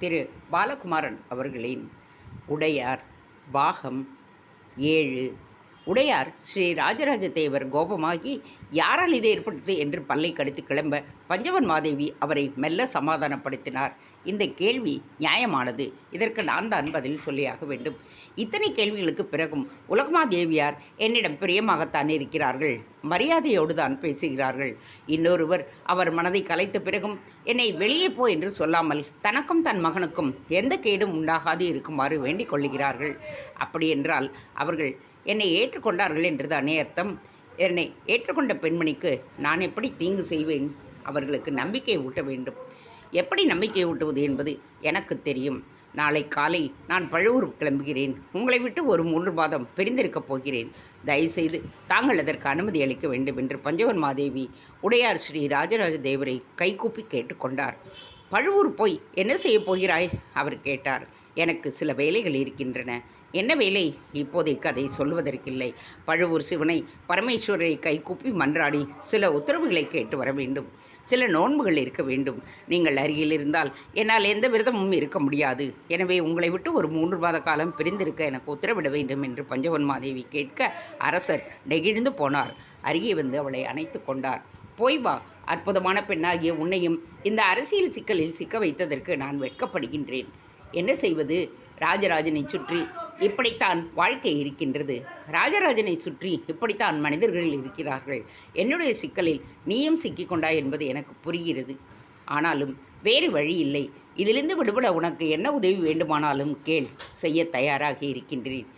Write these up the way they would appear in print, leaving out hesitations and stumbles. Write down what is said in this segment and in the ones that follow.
திரு பாலகுமாரன் அவர்களின் உடையார் பாகம் 7. உடையார் ஸ்ரீ ராஜராஜ தேவர் கோபமாகி யாரால் இது ஏற்பட்டது என்று பல்லை கடித்து கிளம்ப பஞ்சவன் மாதேவி அவரை மெல்ல சமாதானப்படுத்தினார். இந்த கேள்வி நியாயமானது. இதற்கு நான் தான் பதில் சொல்லியாக வேண்டும். இத்தனை கேள்விகளுக்கு பிறகும் உலகமாதேவியார் என்னிடம் பிரியமாகத்தான் இருக்கிறார்கள். மரியாதையோடு தான் பேசுகிறார்கள். இன்னொருவர் அவர் மனதை கலைத்த பிறகும் என்னை வெளியே போ என்று சொல்லாமல் தனக்கும் தன் மகனுக்கும் எந்த கேடும் உண்டாகாது இருக்குமாறு வேண்டிக் கொள்ளுகிறார்கள். அப்படியென்றால் அவர்கள் என்னை ஏற்றுக்கொண்டார்கள் என்றுதானே அர்த்தம். என்னை ஏற்றுக்கொண்ட பெண்மணிக்கு நான் எப்படி தீங்கு செய்வேன்? அவர்களுக்கு நம்பிக்கை ஊட்ட வேண்டும். எப்படி நம்பிக்கை ஊட்டுவது என்பது எனக்கு தெரியும். நாளை காலை நான் பழுவூர் கிளம்புகிறேன். உங்களை விட்டு ஒரு 3 மாதம் பிரிந்திருக்கப் போகிறேன். தயவுசெய்து தாங்கள் அதற்கு அனுமதி அளிக்க வேண்டும் என்று பஞ்சவன் மாதேவி உடையார் ஸ்ரீ ராஜராஜ தேவரை கைகூப்பி கேட்டுக்கொண்டார். பழுவூர் போய் என்ன செய்யப் போகிறாய்? அவர் கேட்டார். எனக்கு சில வேலைகள் இருக்கின்றன. என்ன வேலை? இப்போதைக்கு அதை சொல்வதற்கில்லை. பழுவூர் சிவனை பரமேஸ்வரரை கைகூப்பி மன்றாடி சில உத்தரவுகளை கேட்டு வர வேண்டும். சில நோன்புகள் இருக்க வேண்டும். நீங்கள் அருகில் இருந்தால் என்னால் எந்த விரதமும் இருக்க முடியாது. எனவே உங்களை விட்டு ஒரு 3 மாத காலம் பிரிந்திருக்க எனக்கு உத்தரவிட வேண்டும் என்று பஞ்சவன் மாதேவி கேட்க அரசர் நெகிழ்ந்து போனார். அருகே வந்து அவளை அணைத்து கொண்டார். போய் வா. அற்புதமான பெண்ணாகிய உன்னையும் இந்த அரசியல் சிக்கலில் சிக்க வைத்ததற்கு நான் வெட்கப்படுகின்றேன். என்ன செய்வது? ராஜராஜனை சுற்றி இப்படித்தான் வாழ்க்கை இருக்கின்றது. ராஜராஜனை சுற்றி இப்படித்தான் மனிதர்கள் இருக்கிறார்கள். என்னுடைய சிக்கலில் நீயும் சிக்கிக்கொண்டாய் என்பது எனக்கு புரிகிறது. ஆனாலும் வேறு வழி இல்லை. இதிலிருந்து விடுபட உனக்கு என்ன உதவி வேண்டுமானாலும் கேள். செய்ய தயாராக இருக்கின்றேன்.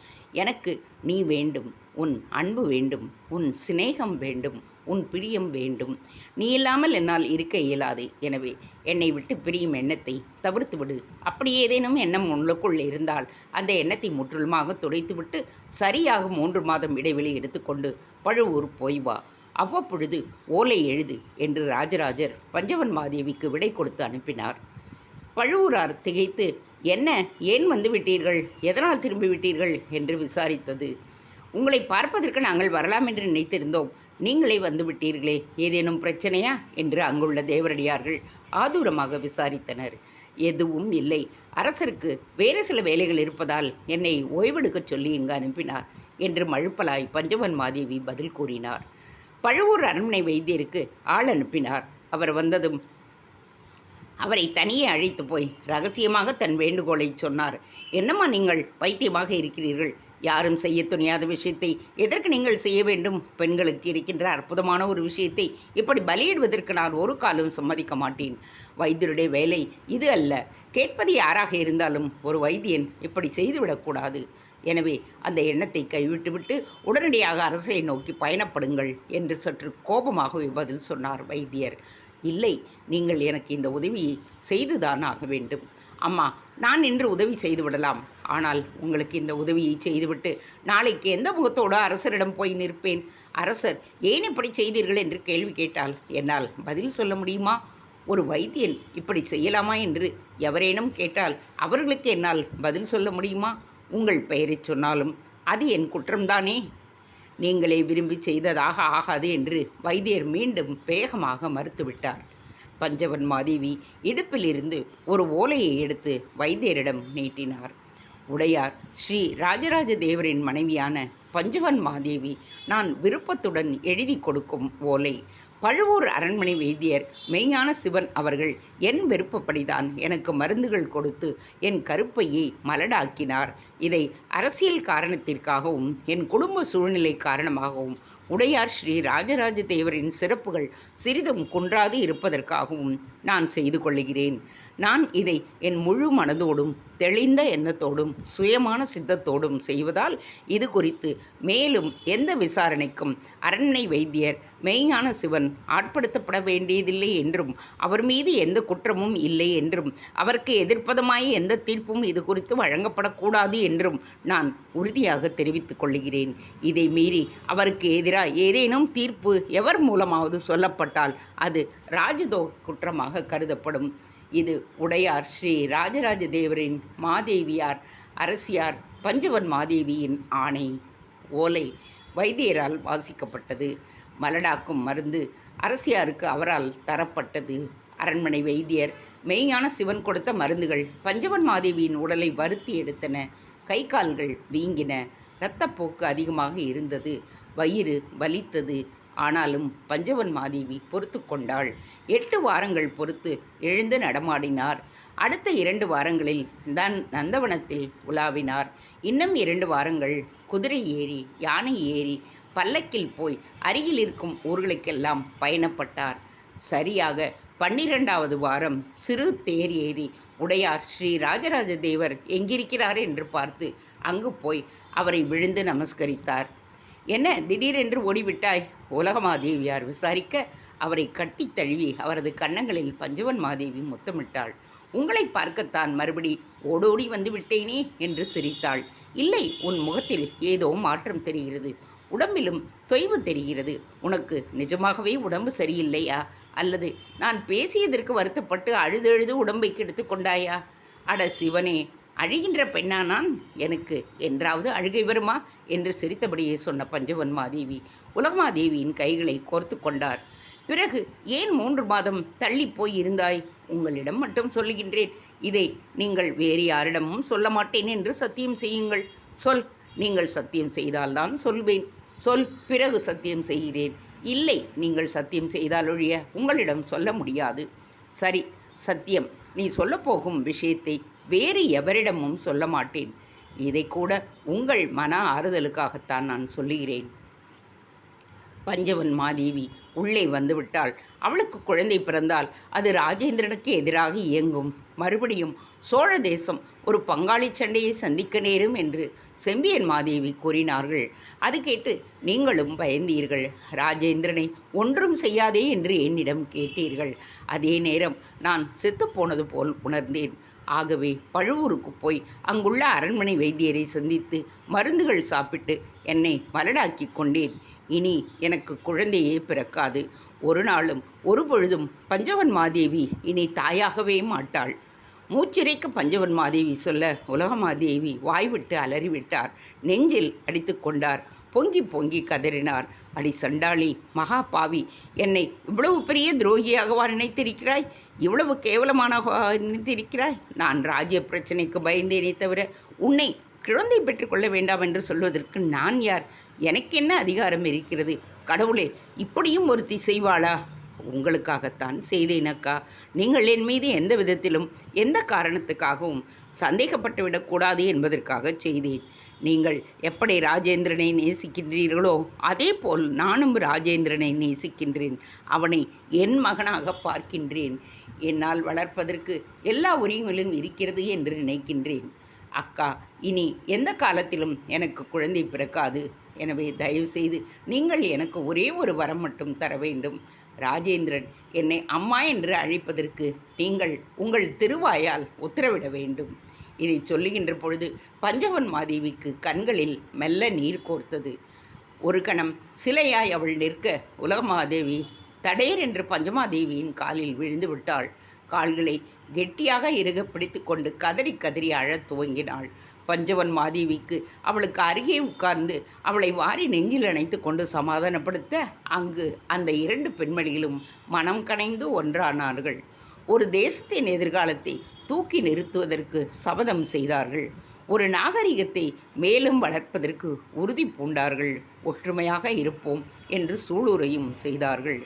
எனக்கு நீ வேண்டும். உன் அன்பு வேண்டும். உன் சிநேகம் வேண்டும். உன் பிரியம் வேண்டும். நீ இல்லாமல் என்னால் இருக்க இயலாது. எனவே என்னை விட்டு பிரியும் எண்ணத்தை தவிர்த்து விடு. அப்படி ஏதேனும் எண்ணம் உங்களுக்குள் இருந்தால் அந்த எண்ணத்தை முற்றிலுமாக துடைத்துவிட்டு சரியாக 3 மாதம் இடைவெளி எடுத்துக்கொண்டு பழுவூர் போய் வா. அவ்வப்பொழுது ஓலை எழுது என்று ராஜராஜர் பஞ்சவன் மாதேவிக்கு விடை கொடுத்து அனுப்பினார். பழுவூரார் திகைத்து, என்ன, ஏன் வந்து விட்டீர்கள்? எதனால் திரும்பி விட்டீர்கள் என்று விசாரித்தது. உங்களை பார்ப்பதற்கு நாங்கள் வரலாம் என்று நினைத்திருந்தோம். நீங்களே வந்து விட்டீர்களே, ஏதேனும் பிரச்சனையா என்று அங்குள்ள தேவரடியார்கள் ஆதூரமாக விசாரித்தனர். எதுவும் இல்லை. அரசருக்கு வேறு சில வேலைகள் இருப்பதால் என்னை ஓய்வெடுக்கச் சொல்லி இங்கு அனுப்பினார் என்று மழுப்பலாய் பஞ்சவன் மாதேவி பதில் கூறினார். பழுவூர் அரண்மனை வைத்தியருக்கு ஆள் அனுப்பினார். அவர் வந்ததும் அவரை தனியே அழைத்து போய் ரகசியமாக தன் வேண்டுகோளை சொன்னார். என்னம்மா நீங்கள் பைத்தியமாக இருக்கிறீர்கள்? யாரும் செய்ய துணியாத விஷயத்தை எதற்கு நீங்கள் செய்ய வேண்டும்? பெண்களுக்கு இருக்கின்ற அற்புதமான ஒரு விஷயத்தை இப்படி பலியிடுவதற்கு நான் ஒரு காலம் சம்மதிக்க மாட்டேன். வைத்தியருடைய வேலை இது அல்ல. கேட்பது யாராக இருந்தாலும் ஒரு வைத்தியன் இப்படி செய்துவிடக்கூடாது. எனவே அந்த எண்ணத்தை கைவிட்டுவிட்டு உடனடியாக அரசரை நோக்கி பயணப்படுங்கள் என்று சற்று கோபமாகவே பதில் சொன்னார் வைத்தியர். இல்லை, நீங்கள் எனக்கு இந்த உதவியை செய்துதான் ஆக வேண்டும். அம்மா, நான் இன்று உதவி செய்துவிடலாம். ஆனால் உங்களுக்கு இந்த உதவியை செய்துவிட்டு நாளைக்கு எந்த முகத்தோடு அரசரிடம் போய் நிற்பேன்? அரசர் ஏன் இப்படி செய்தீர்கள் என்று கேள்வி கேட்டால் என்னால் பதில் சொல்ல முடியுமா? ஒரு வைத்தியன் இப்படி செய்யலாமா என்று எவரேனும் கேட்டால் அவர்களுக்கு என்னால் பதில் சொல்ல முடியுமா? உங்கள் பெயரை சொன்னாலும் அது என் குற்றம்தானே. நீங்களே விரும்பி செய்ததாக ஆகாது என்று வைத்தியர் மீண்டும் வேகமாக மறுத்துவிட்டார். பஞ்சவன் மாதேவி இடுப்பிலிருந்து ஒரு ஓலையை எடுத்து வைத்தியரிடம் நீட்டினார். உடையார் ஸ்ரீ ராஜராஜ தேவரின் மனைவியான பஞ்சவன் மாதேவி நான் விருப்பத்துடன் எழுதி கொடுக்கும் ஓலை. பழுவூர் அரண்மனை வைத்தியர் மெய்ஞான சிவன் அவர்கள் என் விருப்பப்படிதான் எனக்கு மருந்துகள் கொடுத்து என் கருப்பையை மலடாக்கினார். இதை அரசியல் காரணத்திற்காகவும் என் குடும்ப சூழ்நிலை காரணமாகவும் உடையார் ஸ்ரீ ராஜராஜ தேவரின் சிறப்புகள் சிறிதும் குன்றாது இருப்பதற்காகவும் நான் செய்து கொள்ளுகிறேன். நான் இதை என் முழு மனதோடும் தெளிந்த எண்ணத்தோடும் சுயமான சித்தத்தோடும் செய்வதால் இது குறித்து மேலும் எந்த விசாரணைக்கும் அரண்மனை வைத்தியர் மெய்ஞான சிவன் ஆட்படுத்தப்பட வேண்டியதில்லை என்றும் அவர் மீது எந்த குற்றமும் இல்லை என்றும் அவருக்கு எதிர்ப்பதமாய் எந்த தீர்ப்பும் இது குறித்து வழங்கப்படக்கூடாது என்றும் நான் உறுதியாக தெரிவித்துக் கொள்கிறேன். இதை மீறி அவருக்கு எதிராக ஏதேனும் தீர்ப்பு எவர் மூலமாவது சொல்லப்பட்டால் அது ராஜதோக குற்றமாக கருதப்படும். இது உடையார் ஸ்ரீ ராஜராஜ தேவரின் மாதேவியார் அரசியார் பஞ்சவன் மாதேவியின் ஆணை. ஓலை வைத்தியரால் வாசிக்கப்பட்டது. மலடாக்கும் மருந்து அரசியாருக்கு அவரால் தரப்பட்டது. அரண்மனை வைத்தியர் மெய்ஞான சிவன் கொடுத்த மருந்துகள் பஞ்சவன் மாதேவியின் உடலை வருத்தி எடுத்தன. கை கால்கள் வீங்கின. இரத்தப்போக்கு அதிகமாக இருந்தது. வயிறு வலித்தது. ஆனாலும் பஞ்சவன் மாதேவி பொறுத்து கொண்டாள். 8 வாரங்கள் பொறுத்து எழுந்து நடமாடினார். அடுத்த 2 வாரங்களில் நந்தவனத்தில் உலாவினார். இன்னும் 2 வாரங்கள் குதிரை ஏறி யானை ஏறி பல்லக்கில் போய் அருகில் இருக்கும் ஊர்களுக்கெல்லாம் பயணப்பட்டார். சரியாக 12வது வாரம் சிறு தேர் ஏறி உடையார் ஸ்ரீ ராஜராஜ தேவர் எங்கிருக்கிறார் என்று பார்த்து அங்கு போய் அவரை விழுந்து நமஸ்கரித்தார். என்ன திடீரென்று ஓடிவிட்டாய்? உலகமாதேவியார் விசாரிக்க அவரை கட்டித் தழுவி அவரது கன்னங்களில் பஞ்சவன் மாதேவி முத்தமிட்டாள். உங்களை பார்க்கத்தான் மறுபடி ஓடோடி வந்து விட்டேனே என்று சிரித்தாள். இல்லை, உன் முகத்தில் ஏதோ மாற்றம் தெரிகிறது. உடம்பிலும் தொய்வு தெரிகிறது. உனக்கு நிஜமாகவே உடம்பு சரியில்லையா? அல்லது நான் பேசியதற்கு வருத்தப்பட்டு அழுது உடம்பை கெடுத்து கொண்டாயா? அட சிவனே, அழுகின்ற பெண்ணா நான்? எனக்கு என்றாவது அழுகை வருமா என்று சிரித்தபடியே சொன்ன பஞ்சவன் மாதேவி உலகமாதேவியின் கைகளை கோர்த்து கொண்டார். பிறகு ஏன் 3 மாதம் தள்ளி போய் இருந்தாய்? உங்களிடம் மட்டும் சொல்லுகின்றேன். இதை நீங்கள் வேறு யாரிடமும் சொல்ல மாட்டேன் என்று சத்தியம் செய்யுங்கள். சொல். நீங்கள் சத்தியம் செய்தால்தான் சொல்வேன். சொல், பிறகு சத்தியம் செய்கிறேன். இல்லை, நீங்கள் சத்தியம் செய்தால் ஒழிய உங்களிடம் சொல்ல முடியாது. சரி, சத்தியம். நீ சொல்லப்போகும் விஷயத்தை வேறு எவரிடமும் சொல்ல மாட்டேன். இதை கூட உங்கள் மன ஆறுதலுக்காகத்தான் நான் சொல்லுகிறேன். பஞ்சவன் மாதேவி உள்ளே வந்துவிட்டாள். அவளுக்கு குழந்தை பிறந்தால் அது ராஜேந்திரனுக்கு எதிராக இயங்கும். மறுபடியும் சோழ தேசம் ஒரு பங்காளி சண்டையை சந்திக்க நேரும் என்று செம்பியன் மாதேவி கூறினார்கள். அது கேட்டு நீங்களும் பயந்தீர்கள். ராஜேந்திரனை ஒன்றும் செய்யாதே என்று என்னிடம் கேட்டீர்கள். அதே நேரம் நான் செத்துப்போனது போல் உணர்ந்தேன். ஆகவே பழுவூருக்கு போய் அங்குள்ள அரண்மனை வைத்தியரை சந்தித்து மருந்துகள் சாப்பிட்டு என்னை மலடாக்கி கொண்டேன். இனி எனக்கு குழந்தையே பிறக்காது. ஒரு நாளும் ஒரு பொழுதும் பஞ்சவன் மாதேவி இனி தாயாகவே மாட்டாள். மூச்சிறைக்க பஞ்சவன் மாதேவி சொல்ல உலகமாதேவி வாய்விட்டு அலறிவிட்டார். நெஞ்சில் அடித்து கொண்டார். பொங்கி பொங்கி கதறினார். அடி சண்டாளி, மகா பாவி, என்னை இவ்வளவு பெரிய துரோகியாகவா நினைத்திருக்கிறாய்? இவ்வளவு கேவலமானவா நினைத்திருக்கிறாய்? நான் ராஜ்ய பிரச்சனைக்கு பயந்தேனே தவிர உன்னை குழந்தை பெற்றுக்கொள்ள வேண்டாம் என்று சொல்வதற்கு நான் யார்? எனக்கு என்ன அதிகாரம் இருக்கிறது? கடவுளே, இப்படியும் ஒருத்தி செய்வாளா? உங்களுக்காகத்தான் செய்தேனக்கா. நீங்கள் என் மீது எந்த விதத்திலும் எந்த காரணத்துக்காகவும் சந்தேகப்பட்டு விடக்கூடாது என்பதற்காக செய்தேன். நீங்கள் எப்படி ராஜேந்திரனை நேசிக்கின்றீர்களோ அதே போல் நானும் ராஜேந்திரனை நேசிக்கின்றேன். அவனை என் மகனாக பார்க்கின்றேன். என்னால் வளர்ப்பதற்கு எல்லா உரிமைகளும் இருக்கிறது என்று நினைக்கின்றேன். அக்கா, இனி எந்த காலத்திலும் எனக்கு குழந்தை பிறக்காது. எனவே தயவுசெய்து நீங்கள் எனக்கு ஒரே ஒரு வரம் மட்டும் தர வேண்டும். ராஜேந்திரன் என்னை அம்மா என்று அழைப்பதற்கு நீங்கள் உங்கள் திருவாயால் உத்தரவிட வேண்டும். இதை சொல்லுகின்ற பொழுது பஞ்சவன் மாதேவிக்கு கண்களில் மெல்ல நீர் கோர்த்தது. ஒரு கணம் சிலையாய் அவள் நிற்க உலகமாதேவி தடேர் என்று பஞ்சமாதேவியின் காலில் விழுந்து விட்டாள். கால்களை கெட்டியாக இறுக பிடித்து கொண்டு கதறி கதறி அழத் துவங்கினாள். பஞ்சவன் மாதேவிக்கு அவளுக்கு அருகே உட்கார்ந்து அவளை வாரி நெஞ்சில் அணைத்து கொண்டு சமாதானப்படுத்த அங்கு அந்த 2 பெண்மணிகளும் மனம் கனைந்து ஒன்றானார்கள். ஒரு தேசத்தின் எதிர்காலத்தை தூக்கி நிறுத்துவதற்கு சபதம் செய்தார்கள். ஒரு நாகரிகத்தை மேலும் வளர்ப்பதற்கு உறுதி பூண்டார்கள். ஒற்றுமையாக இருப்போம் என்று சூளுரையும் செய்தார்கள்.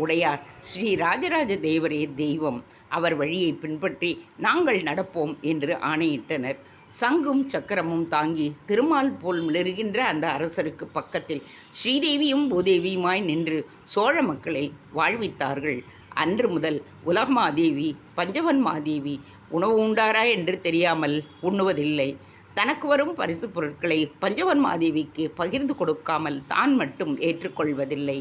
உடையார் ஸ்ரீ ராஜராஜ தேவரே தெய்வம், அவர் வழியை பின்பற்றி நாங்கள் நடப்போம் என்று ஆணையிட்டனர். சங்கும் சக்கரமும் தாங்கி திருமால் போல் மிளறுகின்ற அந்த அரசருக்கு பக்கத்தில் ஸ்ரீதேவியும் பூதேவியுமாய் நின்று சோழ மக்களை வாழ்வித்தார்கள். அன்று முதல் உலகமாதேவி பஞ்சவன் மாதேவி உணவு உண்டாரா என்று தெரியாமல் உண்ணுவதில்லை. தனக்கு வரும் பரிசு பொருட்களை பஞ்சவன் மாதேவிக்கு பகிர்ந்து கொடுக்காமல் தான் மட்டும் ஏற்றுக்கொள்வதில்லை.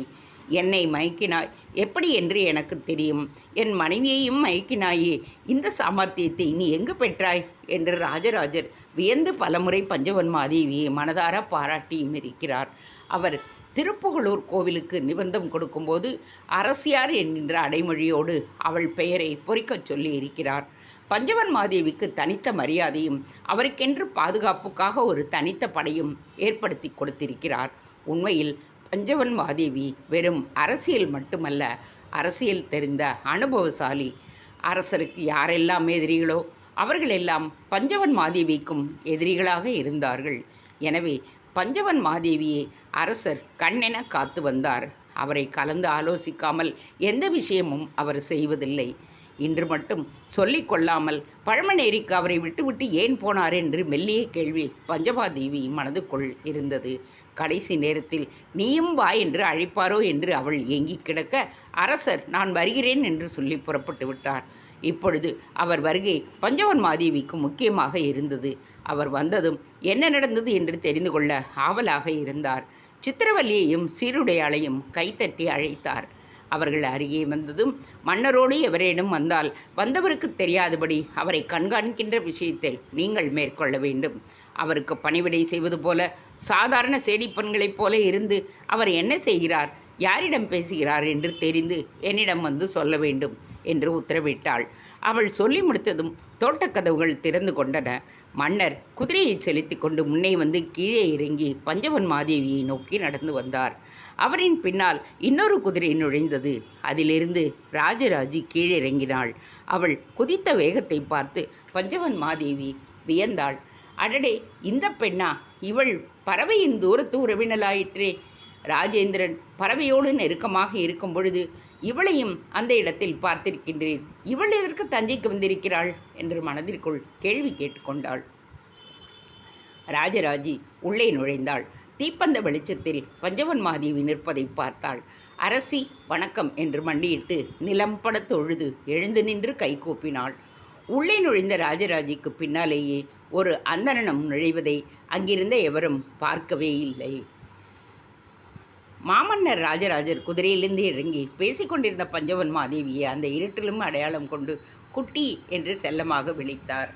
என்னை மயக்கினாய், எப்படி என்று எனக்கு தெரியும். என் மனைவியையும் மயக்கினாயே, இந்த சாமர்த்தியத்தை நீ எங்கு பெற்றாய் என்று ராஜராஜர் வியந்து பலமுறை பஞ்சவன் மாதேவியை மனதார பாராட்டியும் இருக்கிறார். அவர் திருப்புகலூர் கோவிலுக்கு நிபந்தம் கொடுக்கும்போது அரசியார் என்கின்ற அடைமொழியோடு அவள் பெயரை பொறிக்கச் சொல்லி இருக்கிறார். பஞ்சவன் மாதேவிக்கு தனித்த மரியாதையும் அவருக்கென்று பாதுகாப்புக்காக ஒரு தனித்த படையும் ஏற்படுத்தி கொடுத்திருக்கிறார். உண்மையில் பஞ்சவன் மாதேவி வெறும் அரசியல் மட்டுமல்ல, அரசியல் தெரிந்த அனுபவசாலி. அரசருக்கு யாரெல்லாம் எதிரிகளோ அவர்களெல்லாம் பஞ்சவன் மாதேவிக்கும் எதிரிகளாக இருந்தார்கள். எனவே பஞ்சவன் மாதேவியை அரசர் கண்ணென காத்து வந்தார். அவரை கலந்து ஆலோசிக்காமல் எந்த விஷயமும் அவர் செய்வதில்லை. இன்று மட்டும் சொல்லிக் கொள்ளாமல் பழமநேரிக்கு அவரை விட்டுவிட்டு ஏன் போனார் என்று மெல்லிய கேள்வி பஞ்சமாதேவி மனதுக்குள் இருந்தது. கடைசி நேரத்தில் நீயும் வா என்று அழைப்பாரோ என்று அவள் ஏங்கி கிடக்க, அரசர் நான் வருகிறேன் என்று சொல்லி புறப்பட்டு விட்டார். இப்பொழுது அவர் வருகை பஞ்சவன் மாதேவிக்கு முக்கியமாக இருந்தது. அவர் வந்ததும் என்ன நடந்தது என்று தெரிந்து கொள்ள ஆவலாக இருந்தார். சித்திரவல்லியையும் சீருடையாளையும் கைத்தட்டி அழைத்தார். அவர்கள் அருகே வந்ததும், மன்னரோடு எவரேனும் வந்தால் வந்தவருக்கு தெரியாதபடி அவரை கண்காணிக்கின்ற விஷயத்தில் நீங்கள் மேற்கொள்ள வேண்டும். அவருக்கு பணிவிடை செய்வது போல சாதாரண சேடிப்பெண்களைப் போல இருந்து அவர் என்ன செய்கிறார், யாரிடம் பேசுகிறார் என்று தெரிந்து என்னிடம் வந்து சொல்ல வேண்டும் என்று உத்தரவிட்டாள். அவள் சொல்லி முடித்ததும் தோட்டக்கதவுகள் திறந்து கொண்டன. மன்னர் குதிரையை செலுத்தி கொண்டு முன்னே வந்து கீழே இறங்கி பஞ்சவன் மாதேவியை நோக்கி நடந்து வந்தார். அவரின் பின்னால் இன்னொரு குதிரை நுழைந்தது. அதிலிருந்து ராஜராஜி கீழே இறங்கினாள். அவள் குதித்த வேகத்தை பார்த்து பஞ்சவன் மாதேவி வியந்தாள். அடடே, இந்த பெண்ணா? இவள் பறவையின் தூரத்து உறவினலாயிற்றே. ராஜேந்திரன் பறவையோடு நெருக்கமாக இருக்கும் பொழுது இவளையும் அந்த இடத்தில் பார்த்திருக்கின்றேன். இவள் எதற்கு தஞ்சைக்கு வந்திருக்கிறாள் என்று மனதிற்குள் கேள்வி கேட்டுக்கொண்டாள். ராஜராஜி உள்ளே நுழைந்தாள். தீப்பந்த வெளிச்சத்தில் பஞ்சவன் மாதேவி நிற்பதை பார்த்தாள். அரசி வணக்கம் என்று மண்டியிட்டு நிலம் பட தொழுது எழுந்து நின்று கைகூப்பினாள். உள்ளே நுழைந்த ராஜராஜிக்கு பின்னாலேயே ஒரு அந்தணனும் நுழைவதை அங்கிருந்த எவரும் பார்க்கவே இல்லை. மாமன்னர் ராஜராஜர் குதிரையிலிருந்து இறங்கி பேசிக்கொண்டிருந்த பஞ்சவன் மாதேவியை அந்த இருட்டிலும் அடையாளம் கொண்டு குட்டி என்று செல்லமாக விழித்தார்.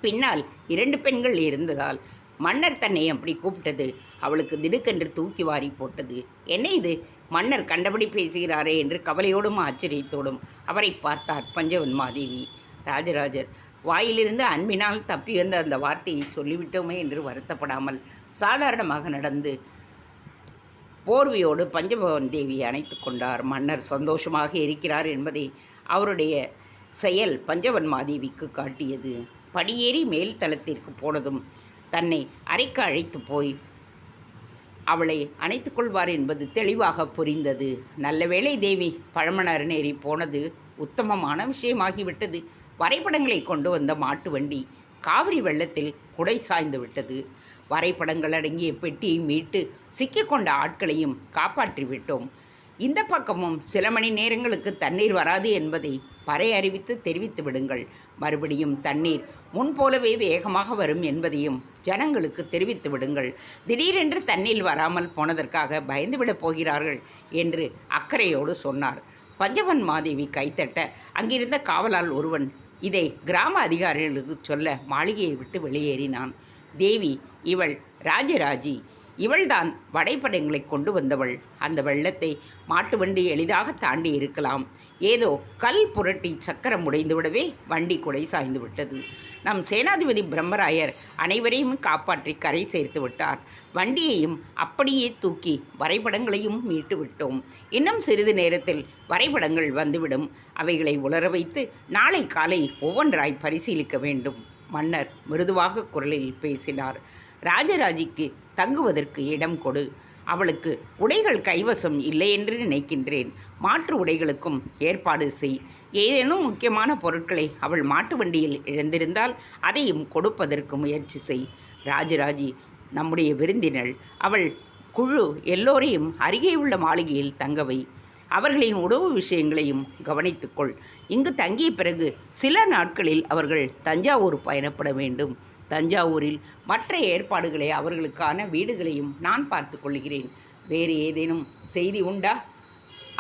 பின்னால் 2 பெண்கள் இருந்ததால் மன்னர் தன்னை அப்படி கூப்பிட்டது அவளுக்கு திடுக்கென்று தூக்கி வாரி போட்டது. என்ன இது, மன்னர் கண்டபடி பேசுகிறாரே என்று கவலையோடும் ஆச்சரியத்தோடும் அவரை பார்த்தார் பஞ்சவன் மாதேவி. ராஜராஜர் வாயிலிருந்து அன்பினால் தப்பி வந்த அந்த வார்த்தையை சொல்லிவிட்டோமே என்று வருத்தப்படாமல் சாதாரணமாக நடந்து போர்வையோடு பஞ்சவன் தேவியை அணைத்து கொண்டார். மன்னர் சந்தோஷமாக இருக்கிறார் என்பதை அவருடைய செயல் பஞ்சவன் மாதேவிக்கு காட்டியது. படியேறி மேல் தளத்திற்கு போனதும் தன்னை அறைக்கு அழைத்து போய் அவளை அணைத்து கொள்வார் என்பது தெளிவாக புரிந்தது. நல்ல வேளை தேவி, பழமநேரி போனது உத்தமமான விஷயமாகிவிட்டது. வரைபடங்களை கொண்டு வந்த மாட்டு வண்டி காவிரி வெள்ளத்தில் குடை சாய்ந்து விட்டது. வரைபடங்கள் அடங்கிய பெட்டியை மீட்டு சிக்கிக்கொண்ட ஆட்களையும் காப்பாற்றி விட்டோம். இந்த பக்கமும் சில மணி நேரங்களுக்கு தண்ணீர் வராது என்பதை பறை அறிவித்து தெரிவித்து விடுங்கள். மறுபடியும் தண்ணீர் முன்போலவே வேகமாக வரும் என்பதையும் ஜனங்களுக்கு தெரிவித்து விடுங்கள். திடீரென்று தண்ணீர் வராமல் போனதற்காக பயந்துவிடப் போகிறார்கள் என்று அக்கறையோடு சொன்னார். பஞ்சவன் மாதேவி கைத்தட்ட அங்கிருந்த காவலால் ஒருவன் இதை கிராம அதிகாரிகளுக்கு சொல்ல மாளிகையை விட்டு வெளியேறினான். தேவி, இவள் ராஜராஜி. இவள்தான் வடைப்படங்களை கொண்டு வந்தவள். அந்த வெள்ளத்தை மாட்டு வண்டி எளிதாக தாண்டி இருக்கலாம். ஏதோ கல் புரட்டி சக்கரம் உடைந்துவிடவே வண்டி குடை சாய்ந்து விட்டது. நம் சேனாதிபதி பிரம்மராயர் அனைவரையும் காப்பாற்றி கரை சேர்த்து விட்டார். வண்டியையும் அப்படியே தூக்கி வரைபடங்களையும் மீட்டு விட்டோம். இன்னும் சிறிது நேரத்தில் வரைபடங்கள் வந்துவிடும். அவைகளை உலர வைத்து நாளை காலை ஒவ்வொன்றாய் பரிசீலிக்க வேண்டும். மன்னர் மிருதுவாக குரலில் பேசினார். ராஜராஜிக்கு தங்குவதற்கு இடம் கொடு. அவளுக்கு உடைகள் கைவசம் இல்லை என்று நினைக்கின்றேன். மாற்று உடைகளுக்கும் ஏற்பாடு செய். ஏதேனும் முக்கியமான பொருட்களை அவள் மாட்டு வண்டியில் இழந்திருந்தால் அதையும் கொடுப்பதற்கு முயற்சி செய். ராஜராஜி நம்முடைய விருந்தினள். அவள் குழு எல்லோரையும் அருகே உள்ள மாளிகையில் தங்கவை. அவர்களின் உணவு விஷயங்களையும் கவனித்துக்கொள். இங்கு தங்கிய பிறகு சில நாட்களில் அவர்கள் தஞ்சாவூர் பயணப்பட வேண்டும். தஞ்சாவூரில் மற்ற ஏற்பாடுகளை அவர்களுக்கான வீடுகளையும் நான் பார்த்து கொள்கிறேன். வேறு ஏதேனும் செய்தி உண்டா?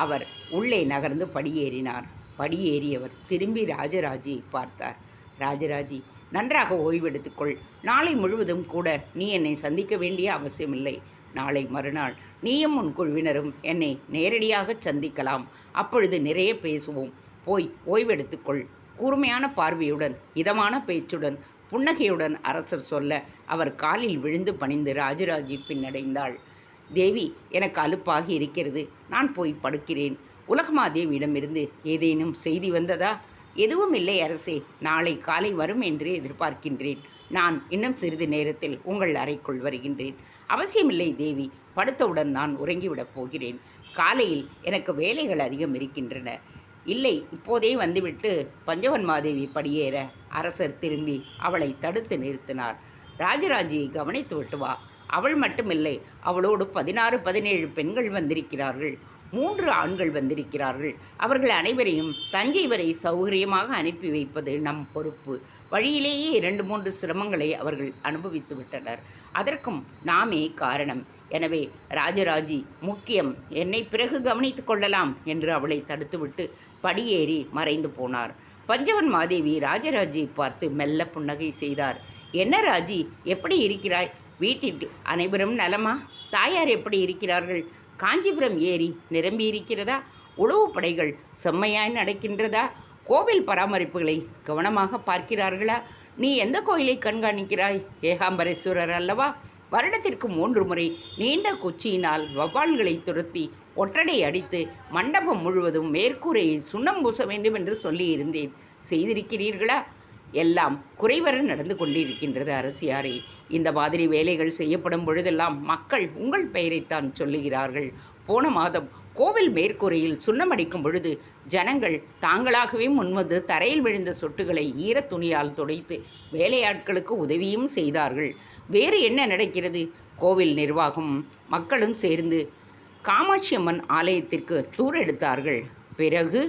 அவர் உள்ளே நகர்ந்து படியேறினார். படியேறியவர் திரும்பி ராஜராஜியை பார்த்தார். ராஜராஜி, நன்றாக ஓய்வெடுத்துக்கொள். நாளை முழுவதும் கூட நீ என்னை சந்திக்க வேண்டிய அவசியமில்லை. நாளை மறுநாள் நீயும் உன் குழுவினரும் என்னை நேரடியாக சந்திக்கலாம். அப்பொழுது நிறைய பேசுவோம். போய் ஓய்வெடுத்துக்கொள். கூர்மையான பார்வையுடன் இதமான பேச்சுடன் புன்னகையுடன் அரசர் சொல்ல அவர் காலில் விழுந்து பணிந்து ராஜராஜி பின்னடைந்தாள். தேவி, எனக்கு அலுப்பாகி இருக்கிறது, நான் போய் படுக்கிறேன். உலகமாதேவியிடமிருந்து ஏதேனும் செய்தி வந்ததா? எதுவும் இல்லை அரசே, நாளை காலை வரும் என்று எதிர்பார்க்கின்றேன். நான் இன்னும் சிறிது நேரத்தில் உங்கள் அறைக்குள் வருகின்றேன். அவசியமில்லை தேவி, படுத்தவுடன் நான் உறங்கிவிடப் போகிறேன். காலையில் எனக்கு வேலைகள் அதிகம் இருக்கின்றன. இல்லை, இப்போதே வந்துவிட்டு பஞ்சவன் மாதேவி படியேற அரசர் திரும்பி அவளை தடுத்து நிறுத்தினார். ராஜராஜியை கவனித்து விட்டு வா. அவள் மட்டுமில்லை, அவளோடு 16 17 பெண்கள் வந்திருக்கிறார்கள். 3 ஆண்கள் வந்திருக்கிறார்கள். அவர்கள் அனைவரையும் தஞ்சை வரை சௌகரியமாக அனுப்பி வைப்பது நம் பொறுப்பு. வழியிலேயே 2 3 சிரமங்களை அவர்கள் அனுபவித்து விட்டனர். அதற்கும் நாமே காரணம். எனவே ராஜராஜி முக்கியம், என்னை பிறகு கவனித்து கொள்ளலாம் என்று அவளை தடுத்துவிட்டு படியேறி மறைந்து போனார். பஞ்சவன் மாதேவி ராஜராஜியை பார்த்து மெல்ல புன்னகை செய்தார். என்ன ராஜி, எப்படி இருக்கிறாய்? வீட்டில் அனைவரும் நலமா? தாயார் எப்படி இருக்கிறார்கள்? காஞ்சிபுரம் ஏரி நிரம்பி இருக்கிறதா? உளவு படைகள் செம்மையாய் நடக்கின்றதா? கோவில் பராமரிப்புகளை கவனமாக பார்க்கிறார்களா? நீ எந்த கோயிலை கண்காணிக்கிறாய்? ஏகாம்பரேஸ்வரர் அல்லவா? வருடத்திற்கு 3 முறை நீண்ட குச்சியினால் வவ்வால்களை துரத்தி ஒற்றடை அடித்து மண்டபம் முழுவதும் மேற்கூரையை சுண்ணம் பூச வேண்டும் என்று சொல்லியிருந்தேன். செய்திருக்கிறீர்களா? எல்லாம் குறைவர நடந்து கொண்டிருக்கின்றது அரசியாரே. இந்த மாதிரி வேலைகள் செய்யப்படும் பொழுதெல்லாம் மக்கள் உங்கள் பெயரைத்தான் சொல்லுகிறார்கள். போன மாதம் கோவில் மேற்கூரையில் சுண்ணமடிக்கும் பொழுது ஜனங்கள் தாங்களாகவே முன்வந்து தரையில் விழுந்த சொட்டுகளை ஈரத் துணியால் துடைத்து வேலையாட்களுக்கு உதவியும் செய்தார்கள். வேறு என்ன நடக்கிறது? கோவில் நிர்வாகம் மக்களும் சேர்ந்து காமாட்சி அம்மன் ஆலயத்திற்கு தூரெடுத்தார்கள். பிறகு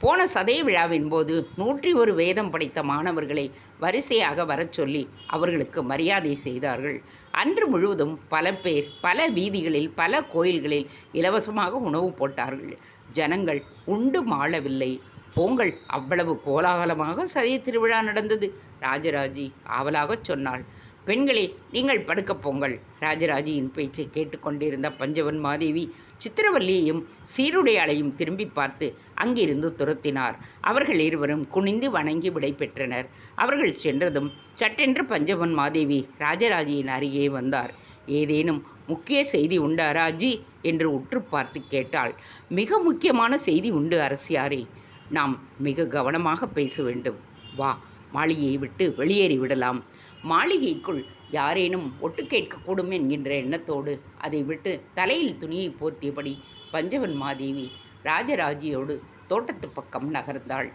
போன சதய விழாவின் போது 101 வேதம் படைத்த மாணவர்களை வரிசையாக வரச் சொல்லி அவர்களுக்கு மரியாதை செய்தார்கள். அன்று முழுவதும் பல பேர் பல வீதிகளில் பல கோயில்களில் இலவசமாக உணவு போட்டார்கள். ஜனங்கள் உண்டு மாளவில்லை. பொங்கல் அவ்வளவு கோலாகலமாக சதய திருவிழா நடந்தது. ராஜராஜி ஆவலாகச் சொன்னாள். பெண்களே, நீங்கள் படுக்கப் போங்கள். ராஜராஜியின் பேச்சை கேட்டுக்கொண்டிருந்த பஞ்சவன் மாதேவி சித்திரவல்லியையும் சீருடையாளையும் திரும்பி பார்த்து அங்கிருந்து துரத்தினார். அவர்கள் இருவரும் குனிந்து வணங்கி விடை பெற்றனர். அவர்கள் சென்றதும் சட்டென்று பஞ்சவன் மாதேவி ராஜராஜியின் அருகே வந்தார். ஏதேனும் முக்கிய செய்தி உண்டா ராஜி என்று உற்று பார்த்து கேட்டாள். மிக முக்கியமான செய்தி உண்டு அரசியாரே. நாம் மிக கவனமாக பேச வேண்டும். வா, மாளிகையை விட்டு வெளியேறி விடலாம். மாளிகைக்குள் யாரேனும் ஒட்டு கேட்கக்கூடும் என்கின்ற எண்ணத்தோடு அதை விட்டு தலையில் துணியை போர்த்தியபடி பஞ்சவன் மாதேவி ராஜராஜியோடு தோட்டத்து பக்கம் நகர்ந்தாள்.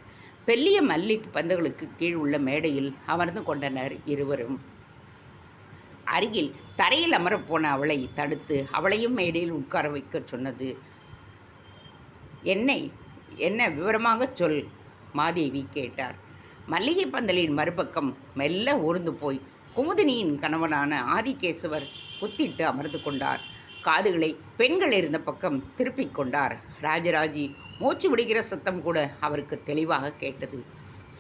பெல்லிய மல்லி பந்துகளுக்கு கீழ் உள்ள மேடையில் அமர்ந்து கொண்டனர் இருவரும். அருகில் தரையில் அமரப்போன அவளை தடுத்து அவளையும் மேடையில் உட்கார வைக்க சொன்னது. என்ன விவரமாகச் சொல், மாதேவி கேட்டார். மல்லிகை பந்தலின் மறுபக்கம் மெல்ல ஊர்ந்து போய் குமுதினியின் கணவனான ஆதிகேசவர் குத்திட்டு அமர்ந்து கொண்டார். காதுகளை பெண்கள் இருந்த பக்கம் திருப்பிக் கொண்டார். ராஜராஜி மூச்சு விடுகிற சத்தம் கூட அவருக்கு தெளிவாக கேட்டது.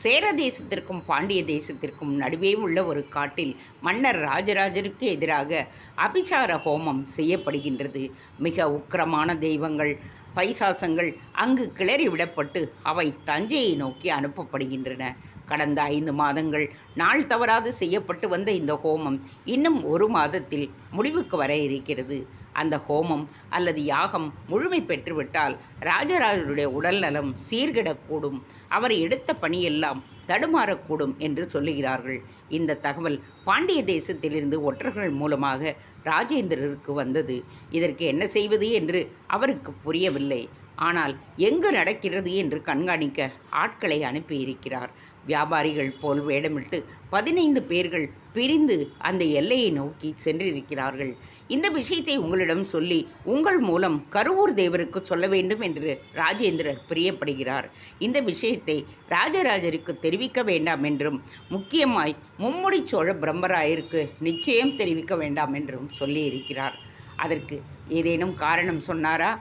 சேர தேசத்திற்கும் பாண்டிய தேசத்திற்கும் நடுவே உள்ள ஒரு காட்டில் மன்னர் ராஜராஜருக்கு எதிராக அபிசார ஹோமம் செய்யப்படுகின்றது. மிக உக்கிரமான தெய்வங்கள் பைசாசங்கள் அங்கு கிளறி விடப்பட்டு அவை தஞ்சையை நோக்கி அனுப்பப்படுகின்றன. கடந்த 5 மாதங்கள் நாள் தவறாது செய்யப்பட்டு வந்த இந்த ஹோமம் இன்னும் 1 மாதத்தில் முடிவுக்கு வர இருக்கிறது. அந்த ஹோமம் அல்லது யாகம் முழுமை பெற்றுவிட்டால் ராஜராஜருடைய உடல் நலம் சீர்கிடக்கூடும், அவர் எடுத்த பணியெல்லாம் தடுமாறக்கூடும் என்று சொல்லுகிறார்கள். இந்த தகவல் பாண்டிய தேசத்திலிருந்து ஒற்றர்கள் மூலமாக ராஜேந்திரருக்கு வந்தது. இதற்கு என்ன செய்வது என்று அவருக்கு புரியவில்லை. ஆனால் எங்கு நடக்கிறது என்று கண்காணிக்க ஆட்களை அனுப்பியிருக்கிறார். வியாபாரிகள் போல் வேடமிட்டு 15 பேர்கள் பிரிந்து அந்த எல்லையை நோக்கி சென்றிருக்கிறார்கள். இந்த விஷயத்தை உங்களிடம் சொல்லி உங்கள் மூலம் கருவூர் தேவருக்கு சொல்ல வேண்டும் என்று ராஜேந்திரர் பிரியப்படுகிறார். இந்த விஷயத்தை ராஜராஜருக்கு தெரிவிக்க வேண்டாம் என்றும் முக்கியமாய் மும்முடி சோழ பிரம்மராயருக்கு நிச்சயம் தெரிவிக்க வேண்டாம் என்றும் சொல்லியிருக்கிறார். அதற்கு ஏதேனும் காரணம் சொன்னாரா?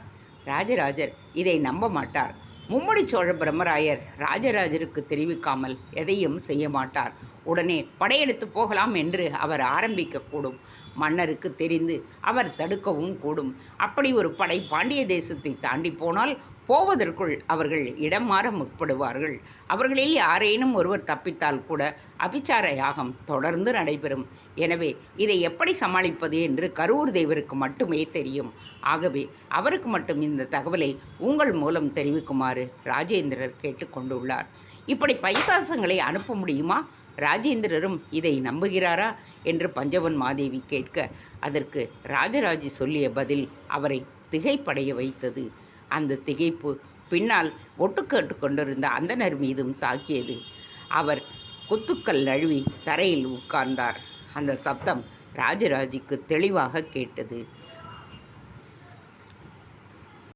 ராஜராஜர் இதை நம்ப மாட்டார். மும்முடி சோழ பிரம்மராயர் ராஜராஜருக்கு தெரிவிக்காமல் எதையும் செய்ய மாட்டார். உடனே படையெடுத்து போகலாம் என்று அவர் ஆரம்பிக்கக்கூடும். மன்னருக்கு தெரிந்து அவர் தடுக்கவும் கூடும். அப்படி ஒரு படை பாண்டிய தேசத்தை தாண்டி போனால் போவதற்குள் அவர்கள் இடம் மாற முற்படுவார்கள். அவர்களில் யாரேனும் ஒருவர் தப்பித்தால் கூட அபிச்சார யாகம் தொடர்ந்து நடைபெறும். எனவே இதை எப்படி சமாளிப்பது என்று கரூர் தேவருக்கு மட்டுமே தெரியும். ஆகவே அவருக்கு மட்டும் இந்த தகவலை உங்கள் மூலம் தெரிவிக்குமாறு ராஜேந்திரர் கேட்டுக்கொண்டுள்ளார். இப்படி பைசாசங்களை அனுப்ப முடியுமா? ராஜேந்திரரும் இதை நம்புகிறாரா என்று பஞ்சவன் மாதேவி கேட்க, அதற்கு ராஜராஜி சொல்லிய பதில் அவரை திகைப்படைய வைத்தது. அந்த திகைப்பு பின்னால் ஒட்டு கேட்டு கொண்டிருந்த அந்தணர் மீதும் தாக்கியது. அவர் குத்துக்கள் நழுவி தரையில் உட்கார்ந்தார். அந்த சப்தம் ராஜராஜிக்கு தெளிவாக கேட்டது.